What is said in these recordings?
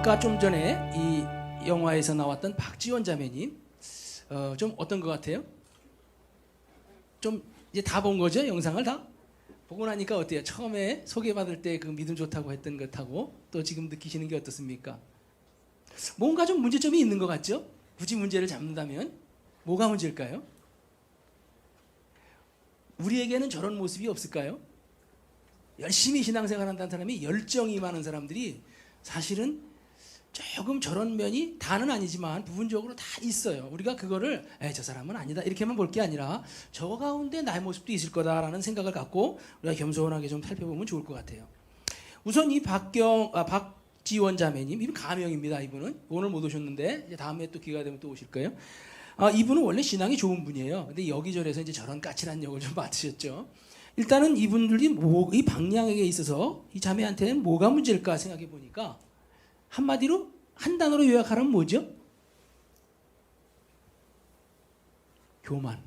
아까 좀 전에 이 영화에서 나왔던 박지원 자매님, 좀 어떤 것 같아요? 좀 이제 다 본 거죠? 영상을 다? 보고 나니까 어때요? 처음에 소개받을 때 그 믿음 좋다고 했던 것하고 또 지금 느끼시는 게 어떻습니까? 뭔가 좀 문제점이 있는 것 같죠? 굳이 문제를 잡는다면 뭐가 문제일까요? 우리에게는 저런 모습이 없을까요? 열심히 신앙생활 한다는 사람이, 열정이 많은 사람들이 사실은 조금 저런 면이 다는 아니지만 부분적으로 다 있어요. 우리가 그거를 저 사람은 아니다 이렇게만 볼 게 아니라 저 가운데 나의 모습도 있을 거다라는 생각을 갖고 우리가 겸손하게 좀 살펴보면 좋을 것 같아요. 우선 이 박지원 자매님, 이분 가명입니다. 이분은 오늘 못 오셨는데 이제 다음에 또 기회가 되면 또 오실 거예요. 이분은 원래 신앙이 좋은 분이에요. 근데 여기저기서 이제 저런 까칠한 역을 좀 맡으셨죠. 일단은 이분들이 이 방향에 있어서 이 자매한테는 뭐가 문제일까 생각해 보니까 한마디로 한 단어로 요약하라면 뭐죠? 교만.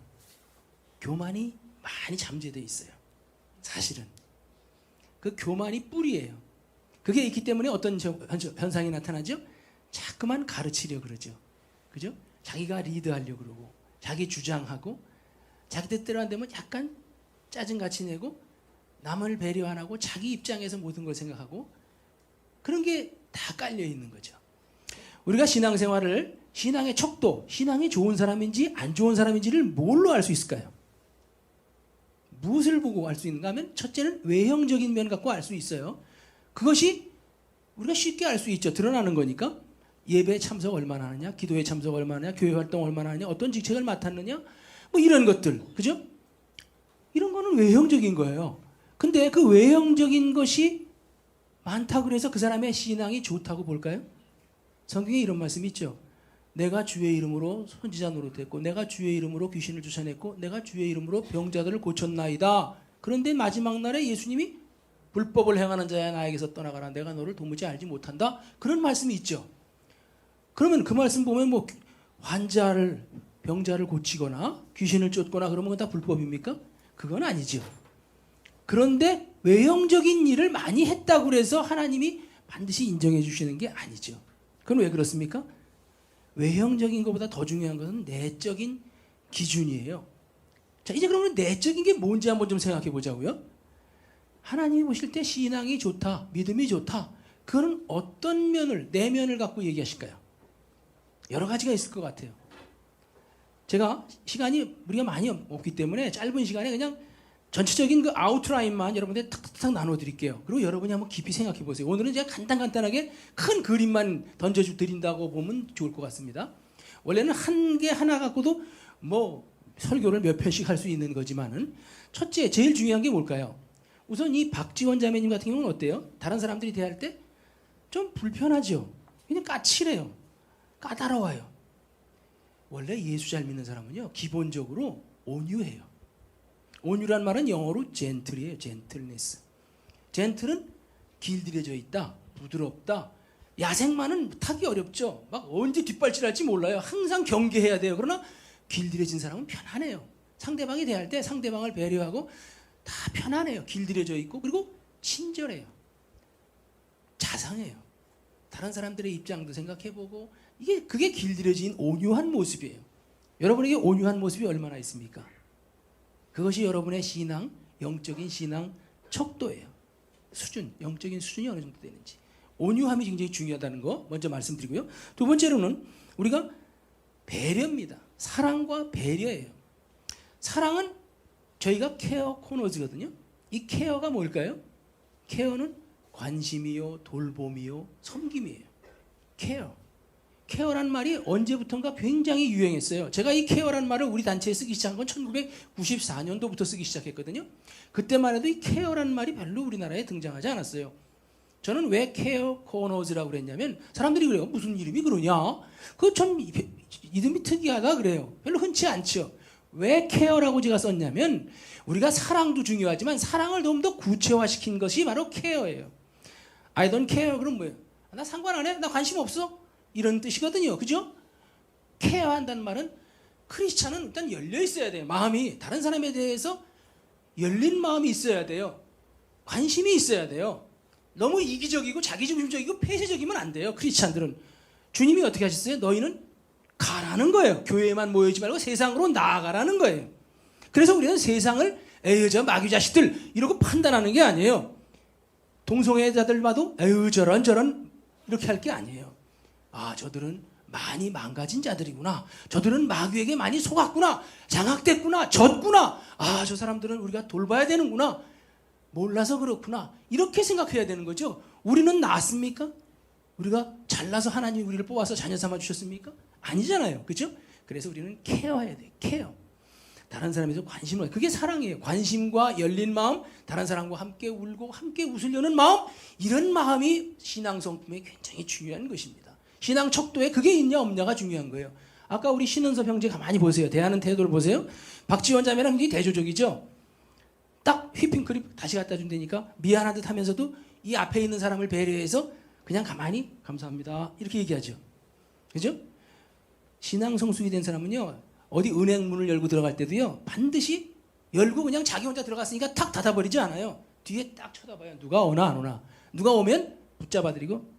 교만이 많이 잠재되어 있어요. 사실은. 그 교만이 뿌리예요. 그게 있기 때문에 어떤 현상이 나타나죠? 자꾸만 가르치려 그러죠. 그죠? 자기가 리드하려고 그러고, 자기 주장하고, 자기 뜻대로 안 되면 약간 짜증같이 내고, 남을 배려 안 하고, 자기 입장에서 모든 걸 생각하고, 그런 게 다 깔려 있는 거죠. 우리가 신앙생활을, 신앙의 척도, 신앙이 좋은 사람인지 안 좋은 사람인지를 뭘로 알 수 있을까요? 무엇을 보고 알 수 있는가 하면 첫째는 외형적인 면 갖고 알 수 있어요. 그것이 우리가 쉽게 알 수 있죠. 드러나는 거니까. 예배 참석 얼마나 하느냐, 기도에 참석 얼마나 하느냐, 교회 활동 얼마나 하느냐, 어떤 직책을 맡았느냐, 뭐 이런 것들, 그죠? 이런 거는 외형적인 거예요. 근데 그 외형적인 것이 많다고 그래서 그 사람의 신앙이 좋다고 볼까요? 성경에 이런 말씀이 있죠. 내가 주의 이름으로 선지자 노릇했고, 내가 주의 이름으로 귀신을 쫓아냈고, 내가 주의 이름으로 병자들을 고쳤나이다. 그런데 마지막 날에 예수님이 불법을 행하는 자야 나에게서 떠나가라. 내가 너를 도무지 알지 못한다. 그런 말씀이 있죠. 그러면 그 말씀 보면 뭐 병자를 고치거나 귀신을 쫓거나 그러면 그건 다 불법입니까? 그건 아니죠. 그런데 외형적인 일을 많이 했다고 해서 하나님이 반드시 인정해 주시는 게 아니죠. 그건 왜 그렇습니까? 외형적인 것보다 더 중요한 것은 내적인 기준이에요. 자, 이제 그러면 내적인 게 뭔지 한번 좀 생각해 보자고요. 하나님이 보실 때 신앙이 좋다, 믿음이 좋다. 그거는 어떤 면을, 내면을 갖고 얘기하실까요? 여러 가지가 있을 것 같아요. 제가 시간이 우리가 많이 없기 때문에 짧은 시간에 그냥 전체적인 그 아웃라인만 여러분들 탁탁탁 나눠드릴게요. 그리고 여러분이 한번 깊이 생각해 보세요. 오늘은 제가 간단하게 큰 그림만 던져드린다고 보면 좋을 것 같습니다. 원래는 한 개 하나 갖고도 뭐 설교를 몇 편씩 할 수 있는 거지만은 첫째, 제일 중요한 게 뭘까요? 우선 이 박지원 자매님 같은 경우는 어때요? 다른 사람들이 대할 때 좀 불편하죠. 그냥 까칠해요. 까다로워요. 원래 예수 잘 믿는 사람은요, 기본적으로 온유해요. 온유란 말은 영어로 젠틀이에요. 젠틀니스. 젠틀은 길들여져 있다, 부드럽다. 야생마는 타기 어렵죠. 막 언제 뒷발질할지 몰라요. 항상 경계해야 돼요. 그러나 길들여진 사람은 편안해요. 상대방이 대할 때 상대방을 배려하고 다 편안해요. 길들여져 있고, 그리고 친절해요. 자상해요. 다른 사람들의 입장도 생각해보고, 그게 길들여진 온유한 모습이에요. 여러분에게 온유한 모습이 얼마나 있습니까? 그것이 여러분의 신앙, 영적인 신앙 척도예요. 수준, 영적인 수준이 어느 정도 되는지. 온유함이 굉장히 중요하다는 거 먼저 말씀드리고요. 두 번째로는 우리가 배려입니다. 사랑과 배려예요. 사랑은 저희가 케어 코너즈거든요. 이 케어가 뭘까요? 케어는 관심이요, 돌봄이요, 섬김이에요. 케어. 케어란 말이 언제부턴가 굉장히 유행했어요. 제가 이 케어란 말을 우리 단체에 쓰기 시작한 건 1994년도부터 쓰기 시작했거든요. 그때만 해도 이 케어란 말이 별로 우리나라에 등장하지 않았어요. 저는 왜 케어 코너즈라고 그랬냐면 사람들이 그래요. 무슨 이름이 그러냐? 그거 참 이름이 특이하다 그래요. 별로 흔치 않죠. 왜 케어라고 제가 썼냐면 우리가 사랑도 중요하지만 사랑을 너무 더 구체화시킨 것이 바로 케어예요. I don't care. 그럼 뭐예요? 나 상관 안 해? 나 관심 없어? 이런 뜻이거든요. 그죠? 케어한다는 말은 크리스찬은 일단 열려 있어야 돼요. 마음이 다른 사람에 대해서 열린 마음이 있어야 돼요. 관심이 있어야 돼요. 너무 이기적이고 자기중심적이고 폐쇄적이면 안 돼요. 크리스찬들은. 주님이 어떻게 하셨어요? 너희는 가라는 거예요. 교회에만 모이지 말고 세상으로 나아가라는 거예요. 그래서 우리는 세상을 에휴 저 마귀 자식들 이러고 판단하는 게 아니에요. 동성애자들 봐도 에휴 저런 이렇게 할 게 아니에요. 아 저들은 많이 망가진 자들이구나. 저들은 마귀에게 많이 속았구나. 장악됐구나. 졌구나. 아 저 사람들은 우리가 돌봐야 되는구나. 몰라서 그렇구나. 이렇게 생각해야 되는 거죠. 우리는 나았습니까? 우리가 잘나서 하나님이 우리를 뽑아서 자녀 삼아 주셨습니까? 아니잖아요. 그렇죠? 그래서 우리는 케어해야 돼요. 케어. 다른 사람에 대해서 관심을, 그게 사랑이에요. 관심과 열린 마음, 다른 사람과 함께 울고 함께 웃으려는 마음, 이런 마음이 신앙 성품에 굉장히 중요한 것입니다. 신앙 척도에 그게 있냐 없냐가 중요한 거예요. 아까 우리 신은섭 형제 가만히 보세요. 대하는 태도를 보세요. 박지원 자매랑 굉장히 대조적이죠. 딱 휘핑크림 다시 갖다 준다니까 미안한 듯 하면서도 이 앞에 있는 사람을 배려해서 그냥 가만히 감사합니다 이렇게 얘기하죠. 그죠? 신앙 성숙이 된 사람은요, 어디 은행 문을 열고 들어갈 때도요, 반드시 열고 그냥 자기 혼자 들어갔으니까 탁 닫아버리지 않아요. 뒤에 딱 쳐다봐요. 누가 오나 안 오나. 누가 오면 붙잡아드리고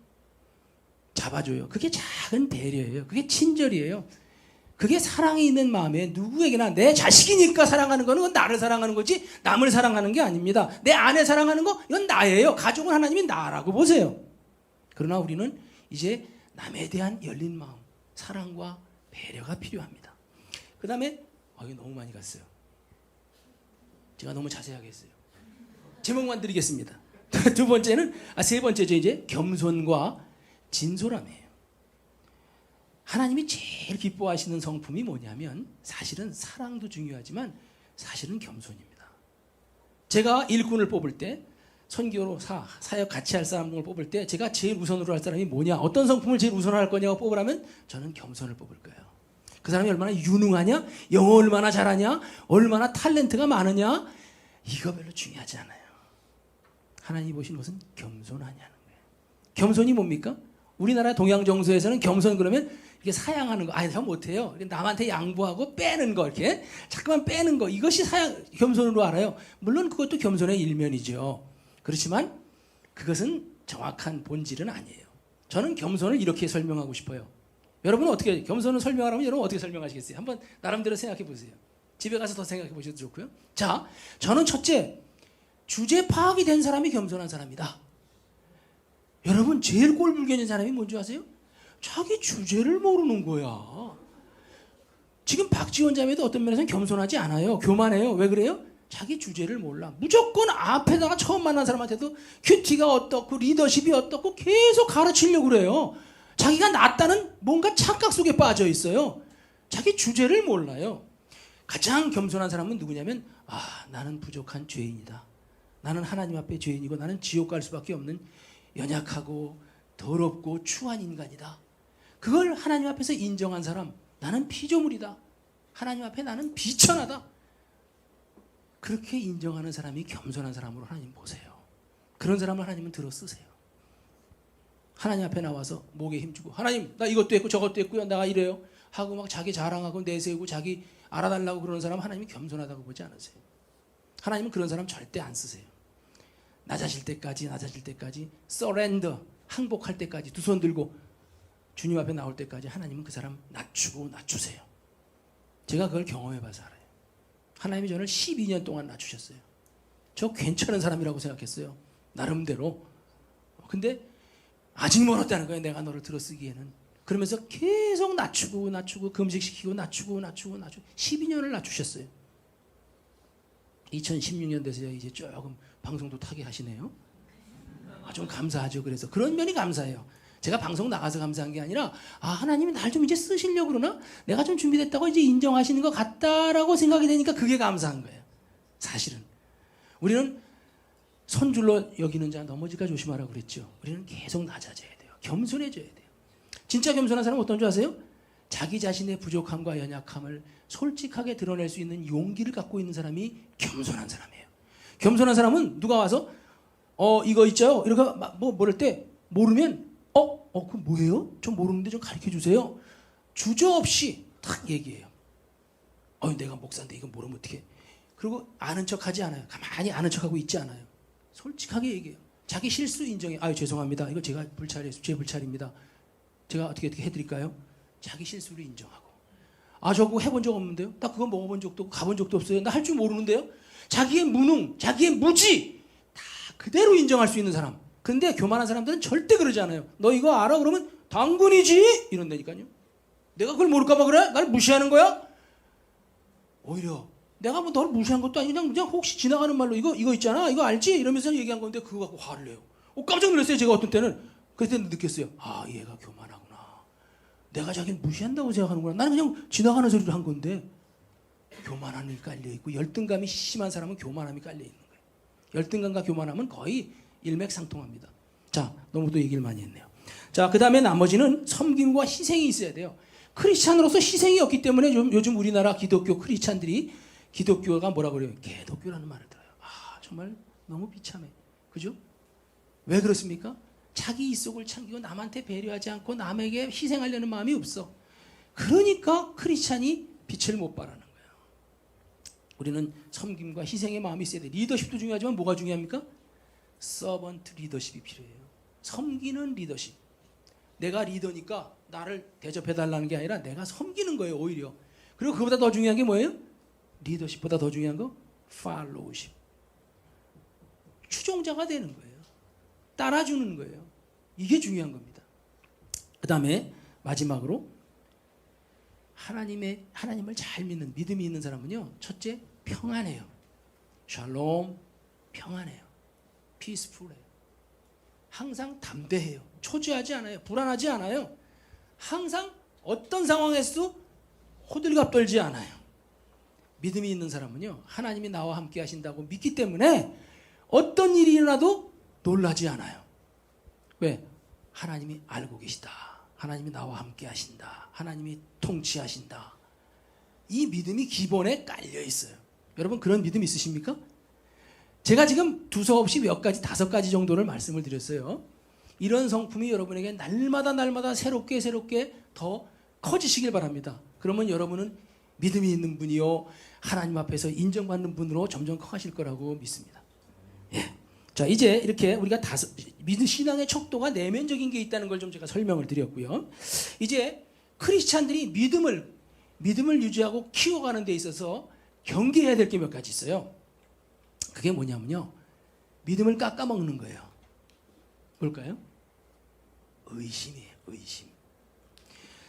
잡아줘요. 그게 작은 배려예요. 그게 친절이에요. 그게 사랑이 있는 마음에 누구에게나 내 자식이니까 사랑하는 거는 그건 나를 사랑하는 거지 남을 사랑하는 게 아닙니다. 내 아내 사랑하는 거 이건 나예요. 가족은 하나님이 나라고 보세요. 그러나 우리는 이제 남에 대한 열린 마음, 사랑과 배려가 필요합니다. 그 다음에 이거 너무 많이 갔어요. 제가 너무 자세하게 했어요. 제목만 드리겠습니다. 세 번째죠. 이제 겸손과 진솔함이에요. 하나님이 제일 기뻐하시는 성품이 뭐냐면 사실은 사랑도 중요하지만 사실은 겸손입니다. 제가 일꾼을 뽑을 때 선교로 사역 같이 할 사람을 뽑을 때 제가 제일 우선으로 할 사람이 뭐냐, 어떤 성품을 제일 우선으로 할 거냐고 뽑으라면 저는 겸손을 뽑을 거예요. 그 사람이 얼마나 유능하냐, 영어 얼마나 잘하냐, 얼마나 탤런트가 많으냐, 이거 별로 중요하지 않아요. 하나님이 보시는 것은 겸손하냐는 거예요. 겸손이 뭡니까? 우리나라 동양 정서에서는 겸손 그러면 이게 사양하는 거, 저 못해요. 남한테 양보하고 빼는 거, 이렇게 자꾸만 빼는 거, 이것이 겸손으로 알아요. 물론 그것도 겸손의 일면이죠. 그렇지만 그것은 정확한 본질은 아니에요. 저는 겸손을 이렇게 설명하고 싶어요. 여러분은 어떻게 겸손을 설명하라면 여러분 어떻게 설명하시겠어요? 한번 나름대로 생각해 보세요. 집에 가서 더 생각해 보셔도 좋고요. 자, 저는 첫째, 주제 파악이 된 사람이 겸손한 사람이다. 여러분 제일 꼴불견인 사람이 뭔지 아세요? 자기 주제를 모르는 거야. 지금 박지원 자매도 어떤 면에서는 겸손하지 않아요. 교만해요. 왜 그래요? 자기 주제를 몰라. 무조건 앞에다가 처음 만난 사람한테도 큐티가 어떻고 리더십이 어떻고 계속 가르치려고 그래요. 자기가 낫다는 뭔가 착각 속에 빠져 있어요. 자기 주제를 몰라요. 가장 겸손한 사람은 누구냐면 나는 부족한 죄인이다. 나는 하나님 앞에 죄인이고 나는 지옥 갈 수밖에 없는 연약하고 더럽고 추한 인간이다. 그걸 하나님 앞에서 인정한 사람, 나는 피조물이다. 하나님 앞에 나는 비천하다. 그렇게 인정하는 사람이 겸손한 사람으로 하나님 보세요. 그런 사람을 하나님은 들어 쓰세요. 하나님 앞에 나와서 목에 힘주고 하나님 나 이것도 했고 저것도 했고요. 내가 이래요. 하고 막 자기 자랑하고 내세우고 자기 알아달라고 그러는 사람 하나님이 겸손하다고 보지 않으세요. 하나님은 그런 사람 절대 안 쓰세요. 낮아질 때까지 서렌더, 항복할 때까지 두 손 들고 주님 앞에 나올 때까지 하나님은 그 사람 낮추세요. 제가 그걸 경험해 봐서 알아요. 하나님이 저를 12년 동안 낮추셨어요. 저 괜찮은 사람이라고 생각했어요. 나름대로. 근데 아직 멀었다는 거예요. 내가 너를 들어쓰기에는. 그러면서 계속 낮추고 금식시키고 낮추고 12년을 낮추셨어요. 2016년 돼서 이제 조금 방송도 타게 하시네요. 좀 감사하죠. 그래서 그런 면이 감사해요. 제가 방송 나가서 감사한 게 아니라 하나님이 날 좀 이제 쓰시려고 그러나? 내가 좀 준비됐다고 이제 인정하시는 것 같다라고 생각이 되니까 그게 감사한 거예요. 사실은 우리는 손줄로 여기는 자 넘어질까 조심하라고 그랬죠. 우리는 계속 낮아져야 돼요. 겸손해져야 돼요. 진짜 겸손한 사람은 어떤 줄 아세요? 자기 자신의 부족함과 연약함을 솔직하게 드러낼 수 있는 용기를 갖고 있는 사람이 겸손한 사람이에요. 겸손한 사람은 누가 와서 이거 있죠? 이렇게 뭐랄 때 모르면 그 뭐예요? 좀 모르는데 좀 가르쳐 주세요. 주저없이 딱 얘기해요. 내가 목사인데 이거 모르면 어떡해. 그리고 아는 척하지 않아요. 가만히 아는 척하고 있지 않아요. 솔직하게 얘기해요. 자기 실수 인정해. 아유 죄송합니다. 이거 제가 불찰이에요. 제 불찰입니다. 제가 어떻게 해드릴까요? 자기 실수를 인정하고. 아 저거 해본 적 없는데요. 나 그거 먹어본 적도 없고 가본 적도 없어요. 나 할 줄 모르는데요. 자기의 무능, 자기의 무지 다 그대로 인정할 수 있는 사람. 근데 교만한 사람들은 절대 그러지 않아요. 너 이거 알아? 그러면 당근이지 이런다니까요. 내가 그걸 모를까 봐 그래? 날 무시하는 거야? 오히려 내가 뭐 너를 무시한 것도 아니고 그냥 혹시 지나가는 말로 이거 있잖아. 이거 알지? 이러면서 얘기한 건데 그거 갖고 화를 내요. 깜짝 놀랐어요. 제가 어떤 때는. 그때 느꼈어요. 아 얘가 교만하구나. 내가 자기를 무시한다고 생각하는구나. 나는 그냥 지나가는 소리를 한 건데 교만함이 깔려있고 열등감이 심한 사람은 교만함이 깔려있는 거예요. 열등감과 교만함은 거의 일맥상통합니다. 자, 너무 또 얘기를 많이 했네요. 자, 그 다음에 나머지는 섬김과 희생이 있어야 돼요. 크리스찬으로서 희생이 없기 때문에 요즘 우리나라 기독교 크리스찬들이 기독교가 뭐라 그래요? 개독교라는 말을 들어요. 아, 정말 너무 비참해. 그죠? 왜 그렇습니까? 자기 이속을 챙기고 남한테 배려하지 않고 남에게 희생하려는 마음이 없어. 그러니까 크리스찬이 빛을 못 발하는 거예요. 우리는 섬김과 희생의 마음이 있어야 돼. 리더십도 중요하지만 뭐가 중요합니까? 서번트 리더십이 필요해요. 섬기는 리더십. 내가 리더니까 나를 대접해달라는 게 아니라 내가 섬기는 거예요. 오히려. 그리고 그보다 더 중요한 게 뭐예요? 리더십보다 더 중요한 거? 팔로우십. 추종자가 되는 거예요. 따라주는 거예요. 이게 중요한 겁니다. 그 다음에 마지막으로 하나님을 잘 믿는 믿음이 있는 사람은요. 첫째, 평안해요. 샬롬, 평안해요. 피스풀해요. 항상 담대해요. 초조하지 않아요. 불안하지 않아요. 항상 어떤 상황에서도 호들갑 떨지 않아요. 믿음이 있는 사람은요. 하나님이 나와 함께 하신다고 믿기 때문에 어떤 일이 일어나도 놀라지 않아요. 왜? 하나님이 알고 계시다. 하나님이 나와 함께 하신다. 하나님이 통치하신다. 이 믿음이 기본에 깔려 있어요. 여러분 그런 믿음 있으십니까? 제가 지금 두서없이 몇 가지, 5가지 정도를 말씀을 드렸어요. 이런 성품이 여러분에게 날마다 새롭게 더 커지시길 바랍니다. 그러면 여러분은 믿음이 있는 분이요. 하나님 앞에서 인정받는 분으로 점점 커가실 거라고 믿습니다. 예. 자, 이제 이렇게 우리가 신앙의 척도가 내면적인 게 있다는 걸 좀 제가 설명을 드렸고요. 이제 크리스찬들이 믿음을 유지하고 키워가는 데 있어서 경계해야 될 게 몇 가지 있어요. 그게 뭐냐면요. 믿음을 깎아먹는 거예요. 뭘까요? 의심이에요. 의심.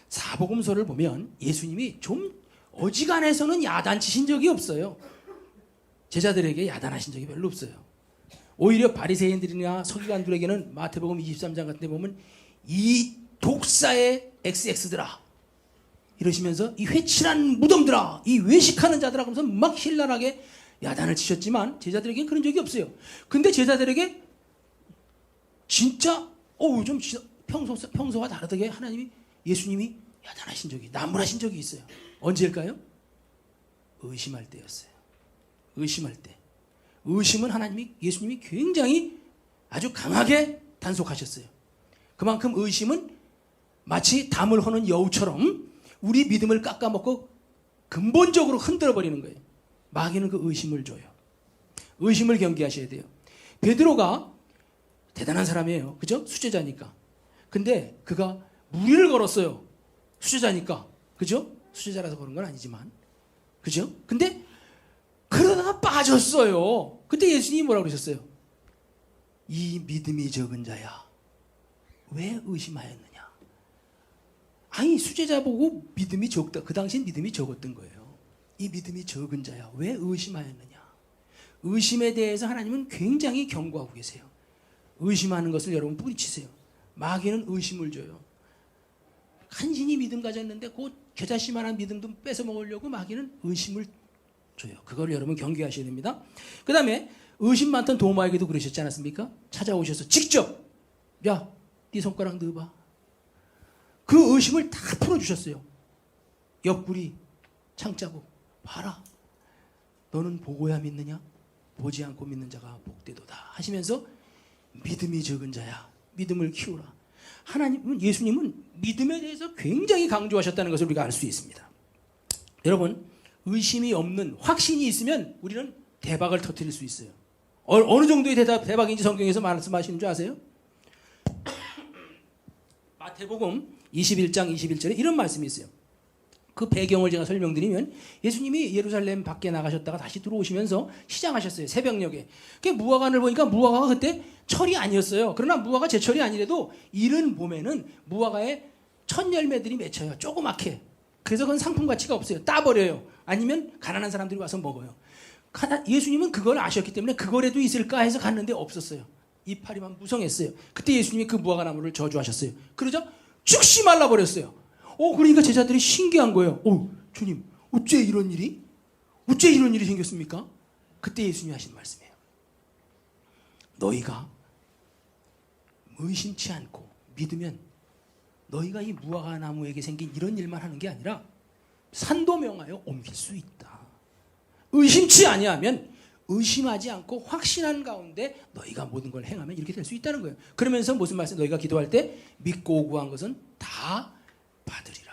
사복음서를 보면 예수님이 좀 어지간해서는 야단치신 적이 없어요. 제자들에게 야단하신 적이 별로 없어요. 오히려 바리새인들이나 서기관들에게는 마태복음 23장 같은 데 보면 이 독사의 XX들아 이러시면서 이 회칠한 무덤들아 이 외식하는 자들아 그러면서 막 신랄하게 야단을 치셨지만 제자들에게는 그런 적이 없어요. 근데 제자들에게 진짜 좀 평소와 다르게 예수님이 야단하신 적이 나무라신 적이 있어요. 언제일까요? 의심할 때였어요. 의심할 때. 의심은 예수님이 굉장히 아주 강하게 단속하셨어요. 그만큼 의심은 마치 담을 허는 여우처럼 우리 믿음을 깎아먹고 근본적으로 흔들어버리는 거예요. 마귀는 그 의심을 줘요. 의심을 경계하셔야 돼요. 베드로가 대단한 사람이에요. 그죠? 수제자니까. 근데 그가 무리를 걸었어요. 수제자니까. 그죠? 수제자라서 그런 건 아니지만. 그죠? 근데 그러다가 빠졌어요. 그때 예수님이 뭐라고 그러셨어요? 이 믿음이 적은 자야. 왜 의심하였느냐? 아니 수제자 보고 믿음이 적다. 그 당시엔 믿음이 적었던 거예요. 이 믿음이 적은 자야. 왜 의심하였느냐? 의심에 대해서 하나님은 굉장히 경고하고 계세요. 의심하는 것을 여러분 뿌리치세요. 마귀는 의심을 줘요. 간신히 믿음 가졌는데 그 겨자씨만한 믿음도 뺏어 먹으려고 마귀는 의심을 줘요. 그걸 여러분 경계하셔야 됩니다. 그 다음에 의심 많던 도마에게도 그러셨지 않았습니까? 찾아오셔서 직접 야, 네 손가락 넣어봐. 그 의심을 다 풀어주셨어요. 옆구리, 창자국 봐라. 너는 보고야 믿느냐? 보지 않고 믿는 자가 복되도다 하시면서 믿음이 적은 자야. 믿음을 키우라. 예수님은 믿음에 대해서 굉장히 강조하셨다는 것을 우리가 알 수 있습니다. 여러분 의심이 없는 확신이 있으면 우리는 대박을 터뜨릴 수 있어요. 어느 정도의 대박인지 성경에서 말씀하시는 줄 아세요? 마태복음 21장 21절에 이런 말씀이 있어요. 그 배경을 제가 설명드리면 예수님이 예루살렘 밖에 나가셨다가 다시 들어오시면서 시장하셨어요. 새벽녘에. 그 무화과를 보니까 무화과가 그때 철이 아니었어요. 그러나 무화과 제철이 아니래도 이른 봄에는 무화과에 첫 열매들이 맺혀요. 조그맣게. 그래서 그건 상품 가치가 없어요. 따버려요. 아니면 가난한 사람들이 와서 먹어요. 예수님은 그걸 아셨기 때문에 그거라도 있을까 해서 갔는데 없었어요. 이파리만 무성했어요. 그때 예수님이 그 무화과 나무를 저주하셨어요. 그러자 즉시 말라버렸어요. 그러니까 제자들이 신기한 거예요. 주님, 어째 이런 일이 생겼습니까? 그때 예수님이 하신 말씀이에요. 너희가 의심치 않고 믿으면 너희가 이 무화과 나무에게 생긴 이런 일만 하는 게 아니라 산도 명하여 옮길 수 있다. 의심치 아니하면 의심하지 않고 확신한 가운데 너희가 모든 걸 행하면 이렇게 될 수 있다는 거예요. 그러면서 무슨 말씀? 너희가 기도할 때 믿고 구한 것은 다 받으리라.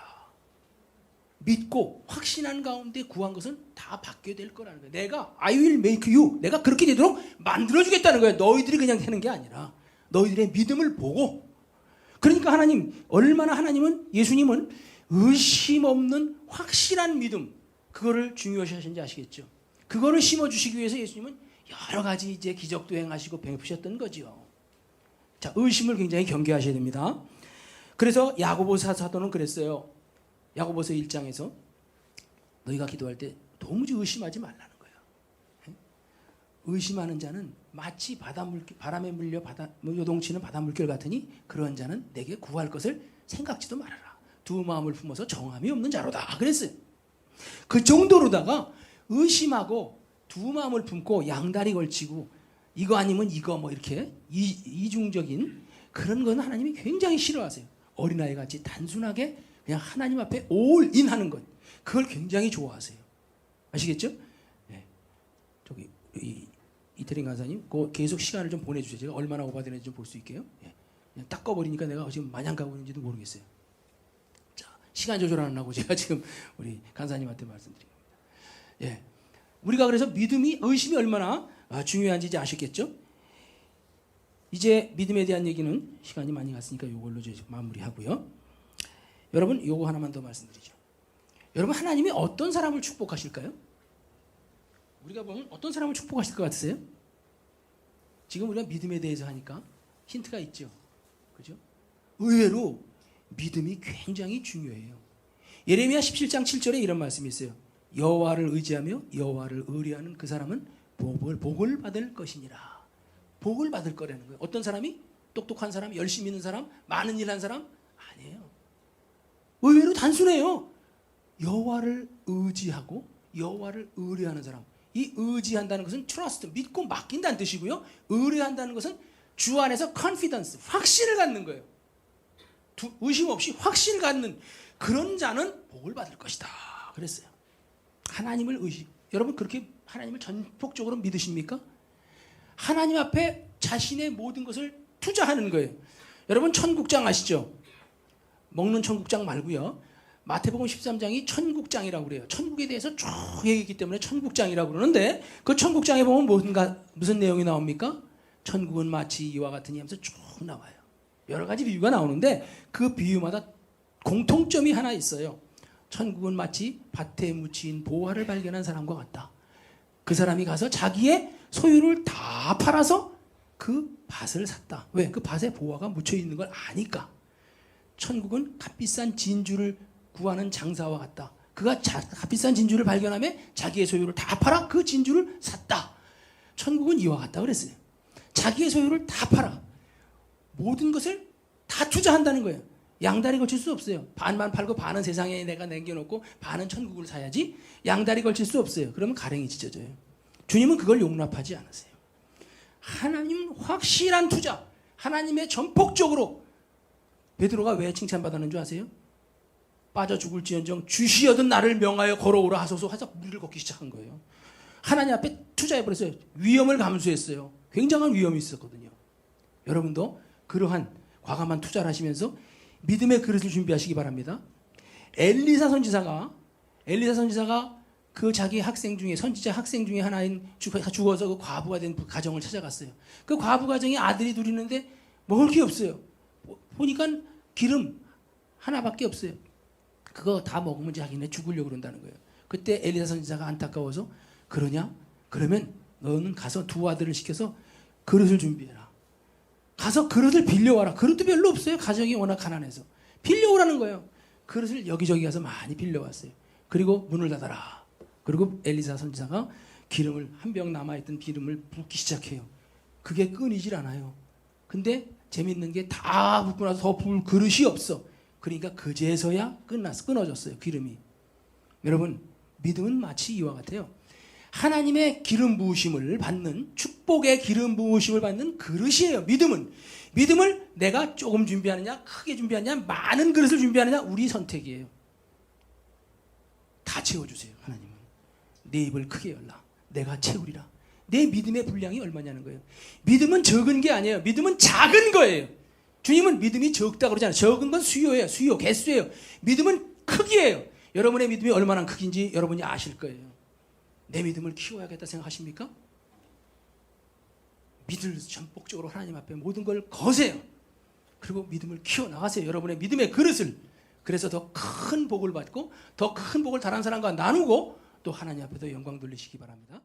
믿고 확신한 가운데 구한 것은 다 받게 될 거라는 거예요. 내가 I will make you, 내가 그렇게 되도록 만들어주겠다는 거예요. 너희들이 그냥 하는 게 아니라 너희들의 믿음을 보고. 그러니까 예수님은 의심 없는 확실한 믿음, 그거를 중요시 하신지 아시겠죠? 그거를 심어주시기 위해서 예수님은 여러 가지 이제 기적도 행하시고 베푸셨던 거지요. 자, 의심을 굉장히 경계하셔야 됩니다. 그래서 야고보 사도는 그랬어요. 야고보서 1장에서 너희가 기도할 때 도무지 의심하지 말라는 거예요. 의심하는 자는 마치 바람에 물려 요동치는 바닷물결 같으니 그런 자는 내게 구할 것을 생각지도 말아라. 두 마음을 품어서 정함이 없는 자로다. 그랬어요. 그 정도로다가 의심하고 두 마음을 품고 양다리 걸치고 이거 아니면 이거 뭐 이렇게 이중적인 그런 건 하나님이 굉장히 싫어하세요. 어린아이 같이 단순하게 그냥 하나님 앞에 올인 하는 것, 그걸 굉장히 좋아하세요. 아시겠죠? 네. 저기 이태린 간사님, 계속 시간을 좀 보내주세요. 제가 얼마나 오바되는지 좀 볼 수 있게요. 예. 그냥 딱 꺼버리니까 내가 지금 마냥 가고 있는지도 모르겠어요. 자, 시간 조절하느라고 제가 지금 우리 간사님한테 말씀드립니다. 예. 우리가 그래서 의심이 얼마나 중요한지 이제 아셨겠죠? 이제 믿음에 대한 얘기는 시간이 많이 갔으니까 이걸로 이제 마무리하고요. 여러분, 요거 하나만 더 말씀드리죠. 여러분, 하나님이 어떤 사람을 축복하실까요? 우리가 보면 어떤 사람을 축복하실 것 같으세요? 지금 우리가 믿음에 대해서 하니까 힌트가 있죠. 그죠? 의외로 믿음이 굉장히 중요해요. 예레미야 17장 7절에 이런 말씀이 있어요. 여호와를 의지하며 여호와를 의뢰하는 그 사람은 복을 받을 것이니라. 복을 받을 거라는 거예요. 어떤 사람이? 똑똑한 사람, 열심히 있는 사람, 많은 일한 사람? 아니에요. 의외로 단순해요. 여호와를 의지하고 여호와를 의뢰하는 사람. 이 의지한다는 것은 trust, 믿고 맡긴다는 뜻이고요. 의뢰한다는 것은 주 안에서 confidence, 확신을 갖는 거예요. 의심 없이 확신을 갖는 그런 자는 복을 받을 것이다. 그랬어요. 하나님을 여러분 그렇게 하나님을 전폭적으로 믿으십니까? 하나님 앞에 자신의 모든 것을 투자하는 거예요. 여러분 천국장 아시죠? 먹는 천국장 말고요. 마태복음 13장이 천국장이라고 그래요. 천국에 대해서 쭉 얘기했기 때문에 천국장이라고 그러는데 그 천국장에 보면 무슨 내용이 나옵니까? 천국은 마치 이와 같으니 하면서 쭉 나와요. 여러 가지 비유가 나오는데 그 비유마다 공통점이 하나 있어요. 천국은 마치 밭에 묻힌 보화를 발견한 사람과 같다. 그 사람이 가서 자기의 소유를 다 팔아서 그 밭을 샀다. 왜? 그 밭에 보화가 묻혀 있는 걸 아니까. 천국은 값비싼 진주를 구하는 장사와 같다. 그가 값비싼 진주를 발견하며 자기의 소유를 다 팔아 그 진주를 샀다. 천국은 이와 같다 그랬어요. 자기의 소유를 다 팔아. 모든 것을 다 투자한다는 거예요. 양다리 걸칠 수 없어요. 반만 팔고 반은 세상에 내가 남겨놓고 반은 천국을 사야지. 양다리 걸칠 수 없어요. 그러면 가랭이 찢어져요. 주님은 그걸 용납하지 않으세요. 하나님 확실한 투자, 하나님의 전폭적으로. 베드로가 왜 칭찬받았는 줄 아세요? 빠져 죽을지언정 주시어든 나를 명하여 걸어오라 하소서 하자 무리를 걷기 시작한 거예요. 하나님 앞에 투자해버렸어요. 위험을 감수했어요. 굉장한 위험이 있었거든요. 여러분도 그러한 과감한 투자를 하시면서 믿음의 그릇을 준비하시기 바랍니다. 엘리사 선지자가 그 자기 학생 중에 선지자 학생 중에 하나인 죽어서 그 과부가 된 가정을 찾아갔어요. 그 과부 가정에 아들이 둘 있는데 먹을 게 없어요. 보니까 기름 하나밖에 없어요. 그거 다 먹으면 자기네 죽으려고 그런다는 거예요. 그때 엘리사 선지자가 안타까워서 그러냐? 그러면 너는 가서 두 아들을 시켜서 그릇을 준비해라. 가서 그릇을 빌려와라. 그릇도 별로 없어요. 가정이 워낙 가난해서. 빌려오라는 거예요. 그릇을 여기저기 가서 많이 빌려왔어요. 그리고 문을 닫아라. 그리고 엘리사 선지자가 기름을 한 병 남아있던 기름을 붓기 시작해요. 그게 끊이질 않아요. 근데 재밌는 게 다 붓고 나서 더 부을 그릇이 없어. 그러니까 그제서야 끊어졌어요. 기름이. 여러분, 믿음은 마치 이와 같아요. 하나님의 기름 부으심을 받는, 축복의 기름 부으심을 받는 그릇이에요. 믿음을 내가 조금 준비하느냐, 크게 준비하느냐, 많은 그릇을 준비하느냐, 우리 선택이에요. 다 채워주세요. 하나님은 내 입을 크게 열라. 내가 채우리라. 내 믿음의 분량이 얼마냐는 거예요. 믿음은 적은 게 아니에요. 믿음은 작은 거예요. 주님은 믿음이 적다고 그러잖아요. 적은 건 수요예요. 수요, 개수예요. 믿음은 크기예요. 여러분의 믿음이 얼마나 크긴지 여러분이 아실 거예요. 내 믿음을 키워야겠다 생각하십니까? 믿을 전폭적으로 하나님 앞에 모든 걸 거세요. 그리고 믿음을 키워나가세요. 여러분의 믿음의 그릇을. 그래서 더 큰 복을 받고 더 큰 복을 다른 사람과 나누고 또 하나님 앞에도 영광 돌리시기 바랍니다.